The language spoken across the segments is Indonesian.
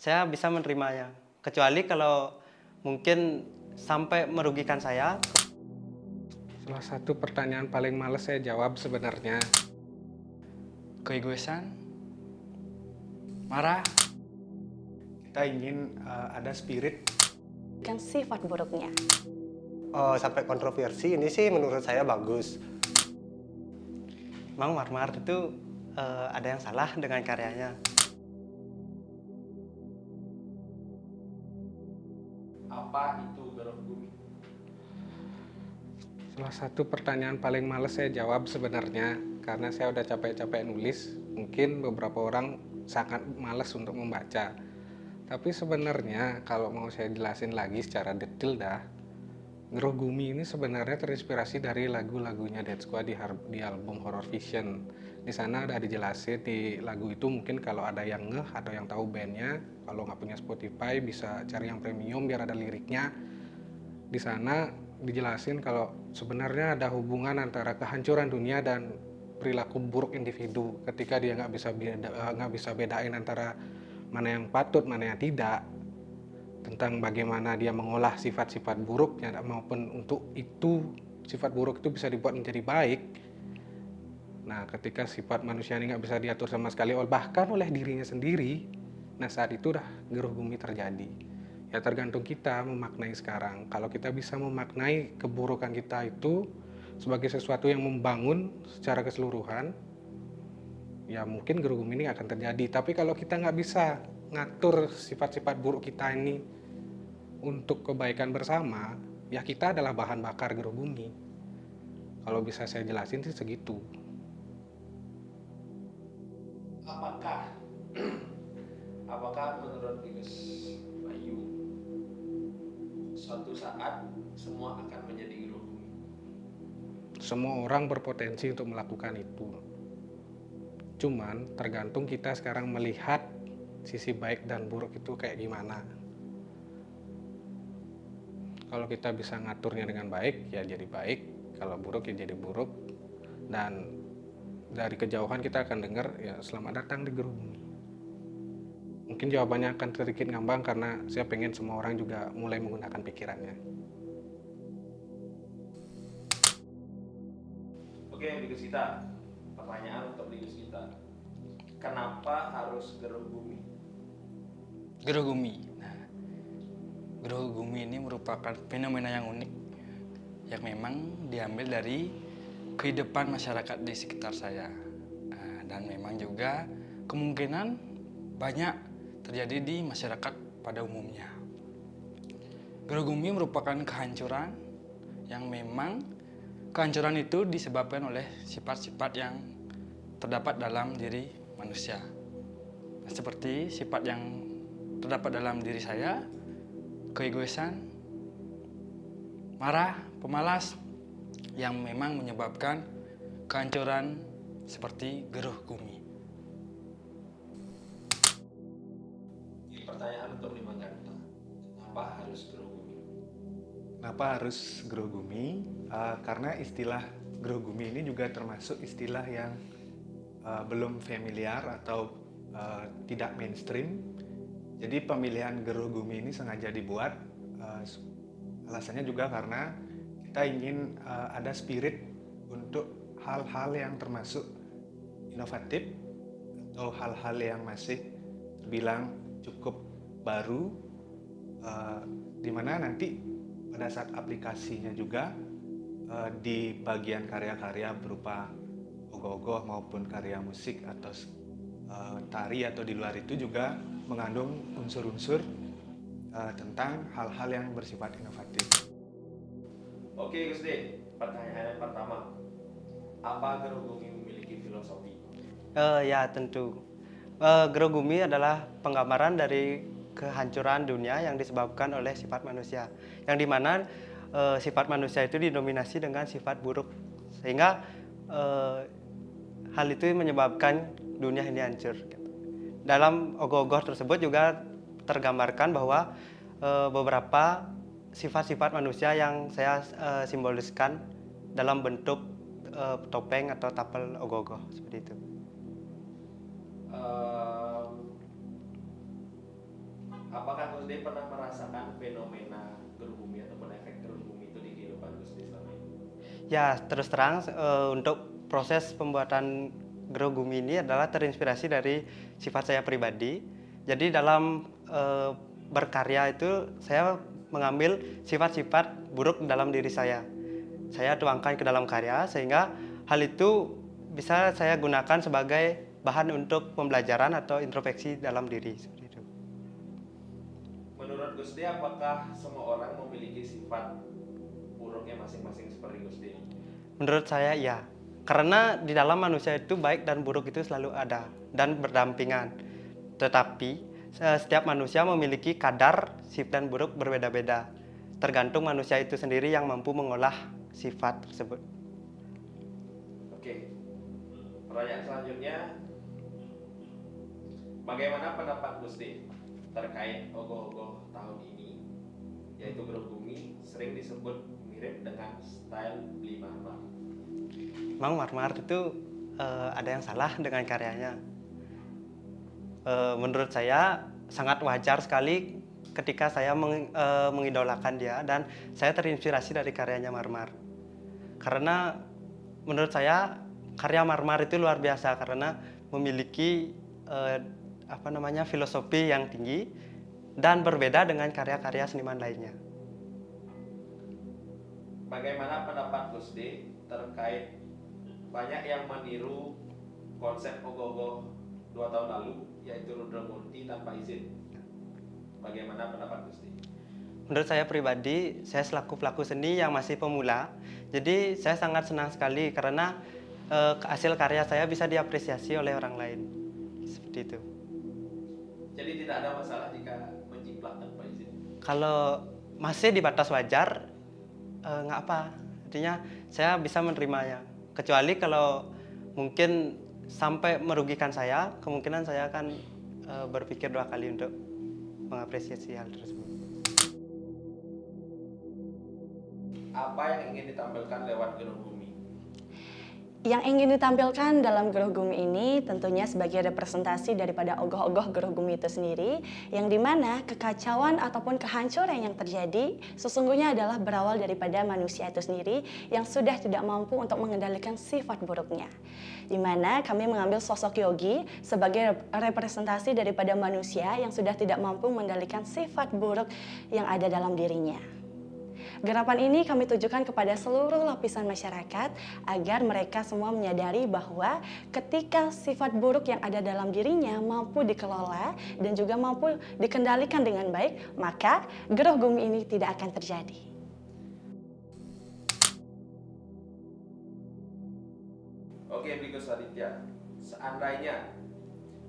saya bisa menerimanya. Kecuali kalau mungkin sampai merugikan saya. Salah satu pertanyaan paling males saya jawab sebenarnya. Keegoisan, marah, Kita ingin ada spirit. Kan sifat buruknya. Oh, sampai kontroversi ini sih menurut saya bagus. Mang Marmar itu ada yang salah dengan karyanya. Apa itu Geruh Bumi? Salah satu pertanyaan paling males saya jawab sebenarnya. Karena saya udah capek-capek nulis. Mungkin beberapa orang sangat males untuk membaca. Tapi sebenarnya kalau mau saya jelasin lagi secara detail dah, Geruh Gumi ini sebenarnya terinspirasi dari lagu-lagunya Dead Squad di album Horror Vision. Di sana ada dijelasin di lagu itu, mungkin kalau ada yang ngeh atau yang tahu bandnya, kalau nggak punya Spotify bisa cari yang premium biar ada liriknya. Di sana dijelasin kalau sebenarnya ada hubungan antara kehancuran dunia dan perilaku buruk individu. Ketika dia nggak bisa bedain antara mana yang patut, mana yang tidak, tentang bagaimana dia mengolah sifat-sifat buruknya maupun untuk itu sifat buruk itu bisa dibuat menjadi baik. Nah, ketika sifat manusia ini nggak bisa diatur sama sekali bahkan oleh dirinya sendiri, nah saat itu dah Geruh Bumi terjadi. Ya tergantung kita memaknai sekarang. Kalau kita bisa memaknai keburukan kita itu sebagai sesuatu yang membangun secara keseluruhan, ya mungkin Geruh Bumi ini akan terjadi. Tapi kalau kita nggak bisa ngatur sifat-sifat buruk kita ini untuk kebaikan bersama, ya kita adalah bahan bakar Geruh Bumi. Kalau bisa saya jelasin sih segitu. Apakah menurut Gus Bayu suatu saat semua akan menjadi Geruh Bumi? Semua orang berpotensi untuk melakukan itu. Cuman tergantung kita sekarang melihat sisi baik dan buruk itu kayak gimana. Kalau kita bisa ngaturnya dengan baik, ya jadi baik. Kalau buruk, ya jadi buruk. Dan dari kejauhan kita akan dengar, ya selamat datang di Geruh Bumi. Mungkin jawabannya akan sedikit ngambang karena saya pengen semua orang juga mulai menggunakan pikirannya. Oke, Bigus kita. Pertanyaan untuk Bigus kita. Kenapa harus Geruh Bumi? Geruh Gumi. Nah, Geruh Gumi ini merupakan fenomena yang unik yang memang diambil dari kehidupan masyarakat di sekitar saya. Nah, dan memang juga kemungkinan banyak terjadi di masyarakat pada umumnya. Geruh Gumi merupakan kehancuran yang memang kehancuran itu disebabkan oleh sifat-sifat yang terdapat dalam diri manusia. Seperti sifat yang terdapat dalam diri saya, keegoisan, marah, pemalas, yang memang menyebabkan kehancuran seperti Geruh Gumi. Ini pertanyaan untuk Lima Ganta. Kenapa harus Geruh Bumi? Kenapa harus Geruh Bumi? Karena istilah Geruh Bumi ini juga termasuk istilah yang belum familiar atau tidak mainstream. Jadi pemilihan Geruh Bumi ini sengaja dibuat, alasannya juga karena kita ingin ada spirit untuk hal-hal yang termasuk inovatif atau hal-hal yang masih terbilang cukup baru, di mana nanti pada saat aplikasinya juga di bagian karya-karya berupa ogoh-ogoh maupun karya musik atau tari atau di luar itu juga mengandung unsur-unsur tentang hal-hal yang bersifat inovatif. Oke, Gus D. Pertanyaan yang pertama. Apa Geruh Bumi memiliki filosofi? Ya tentu. Geruh Gumi adalah penggambaran dari kehancuran dunia yang disebabkan oleh sifat manusia. Yang dimana sifat manusia itu didominasi dengan sifat buruk. Sehingga hal itu menyebabkan dunia ini hancur. Dalam ogoh-ogoh tersebut juga tergambarkan bahwa beberapa sifat-sifat manusia yang saya simboliskan dalam bentuk topeng atau tapel ogoh-ogoh seperti itu. apakah Gus De pernah merasakan fenomena gerah bumi ataupun efek gerah bumi itu di kehidupan Gus De selama ini? Ya, terus terang untuk proses pembuatan gerogumi ini adalah terinspirasi dari sifat saya pribadi. Jadi dalam berkarya itu saya mengambil sifat-sifat buruk dalam diri saya. Saya tuangkan ke dalam karya sehingga hal itu bisa saya gunakan sebagai bahan untuk pembelajaran atau introspeksi dalam diri seperti itu. Menurut Gus De, apakah semua orang memiliki sifat buruknya masing-masing seperti Gus De? Menurut saya iya. Karena di dalam manusia itu baik dan buruk itu selalu ada dan berdampingan. Tetapi setiap manusia memiliki kadar sifat dan buruk berbeda-beda. Tergantung manusia itu sendiri yang mampu mengolah sifat tersebut. Oke, pertanyaan selanjutnya, bagaimana pendapat Gus De terkait ogoh-ogoh tahun ini, yaitu gerah bumi sering disebut mirip dengan style beli marmer? Memang Marmar itu ada yang salah dengan karyanya. Menurut saya sangat wajar sekali ketika saya mengidolakan dia dan saya terinspirasi dari karyanya Marmar. Karena menurut saya karya Marmar itu luar biasa karena memiliki filosofi yang tinggi dan berbeda dengan karya-karya seniman lainnya. Bagaimana pendapat Gus De terkait banyak yang meniru konsep ogoh-ogoh 2 tahun lalu, yaitu Rudra Murti tanpa izin? Bagaimana pendapat Gus De? Menurut saya pribadi, saya selaku pelaku seni yang masih pemula, jadi saya sangat senang sekali karena hasil karya saya bisa diapresiasi oleh orang lain. Seperti itu. Jadi tidak ada masalah jika menjiplak tanpa izin? Kalau masih di batas wajar, nggak apa. Artinya saya bisa menerimanya. Kecuali kalau mungkin sampai merugikan saya, kemungkinan saya akan berpikir 2 kali untuk mengapresiasi hal tersebut. Apa yang ingin ditampilkan lewat gerah bumi? Yang ingin ditampilkan dalam gerah bumi ini tentunya sebagai representasi daripada ogoh-ogoh gerah bumi itu sendiri, yang dimana kekacauan ataupun kehancuran yang terjadi sesungguhnya adalah berawal daripada manusia itu sendiri yang sudah tidak mampu untuk mengendalikan sifat buruknya. Dimana kami mengambil sosok Yogi sebagai representasi daripada manusia yang sudah tidak mampu mengendalikan sifat buruk yang ada dalam dirinya. Gerapan ini kami tujukan kepada seluruh lapisan masyarakat agar mereka semua menyadari bahwa ketika sifat buruk yang ada dalam dirinya mampu dikelola dan juga mampu dikendalikan dengan baik, maka gerah bumi ini tidak akan terjadi. Oke, Bigus Aditya, seandainya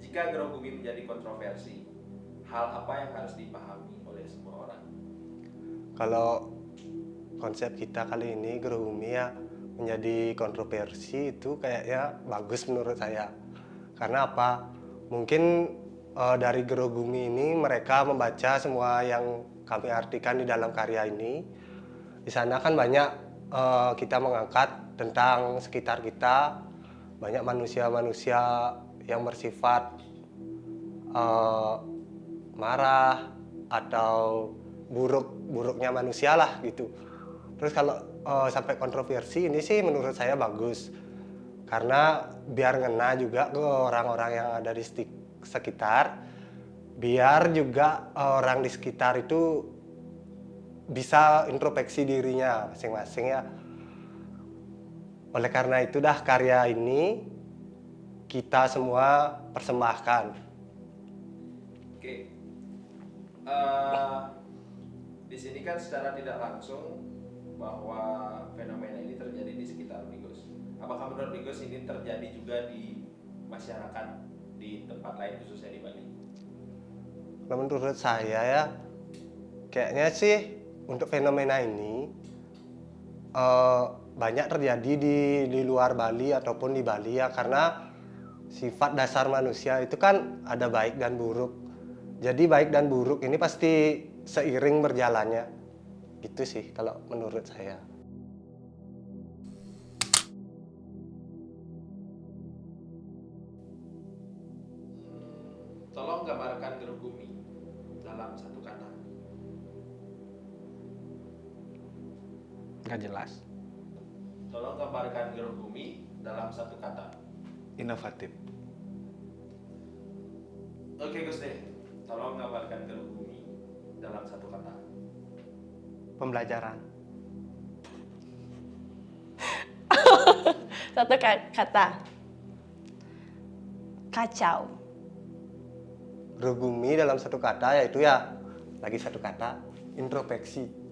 jika gerah bumi menjadi kontroversi, hal apa yang harus dipahami oleh semua orang? Kalau konsep kita kali ini gerah bumi ya menjadi kontroversi itu kayaknya bagus menurut saya. Karena apa? Mungkin dari gerah bumi ini mereka membaca semua yang kami artikan di dalam karya ini. Di sana kan banyak kita mengangkat tentang sekitar kita, banyak manusia-manusia yang bersifat marah atau buruknya manusia lah gitu. Terus kalau sampai kontroversi ini sih menurut saya bagus. Karena biar ngena juga ke orang-orang yang ada di sekitar. Biar juga orang di sekitar itu bisa introspeksi dirinya masing-masing ya. Oleh karena itu dah karya ini kita semua persembahkan. Oke, di sini kan secara tidak langsung bahwa fenomena ini terjadi di sekitar Bigus. Apakah menurut Bigus ini terjadi juga di masyarakat di tempat lain khususnya di Bali? Nah, menurut saya ya, kayaknya sih untuk fenomena ini banyak terjadi di luar Bali ataupun di Bali ya, karena sifat dasar manusia itu kan ada baik dan buruk. Jadi baik dan buruk ini pasti seiring berjalannya. Gitu sih kalau menurut saya. Tolong gambarkan gerah bumi dalam nggak jelas. Tolong gambarkan Gerogumi dalam satu kata. Inovatif. Oke Gusti, tolong gambarkan Gerogumi dalam satu kata. Pembelajaran. Satu kata. Kacau. Gerogumi dalam satu kata yaitu ya lagi satu kata, introspeksi.